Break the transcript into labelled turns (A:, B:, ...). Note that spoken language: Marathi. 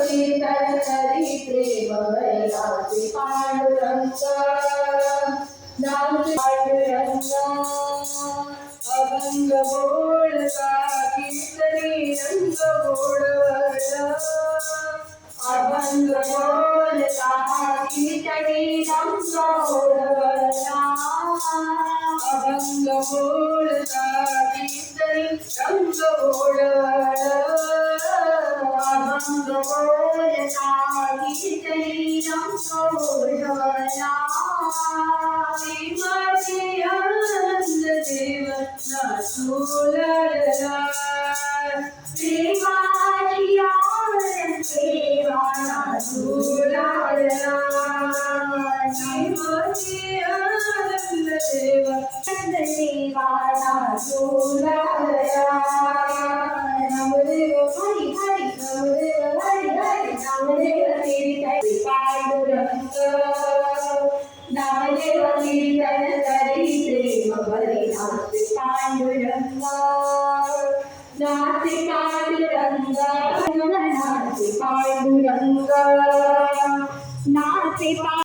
A: कीर्तन करी प्रेम भैराचे पांडुरंग नामचे पांडुरंग अभंग बोलता कीर्तनी रंग बोलवला अभंग बोलता कीर्तनी रंग बोलवला अभंग बोलता कीर्तनी रंग बोलवला अभंग बोलता कीर्तनी रंग बोलवला प्रेमाचे आनंद देव नाचोलला प्रेमाची आनंद देवा नाचोलला प्रेमाचे आनंद देव नाचोलला नामदेव हरी हरी नामदेव हरी हरी नामदेव कीर्तन पांडुरंग नामदेव कीर्तन करी प्रेम भैराचे पांडुरंग नाचे पांडुरंग नाचे पांडुरंग नाचे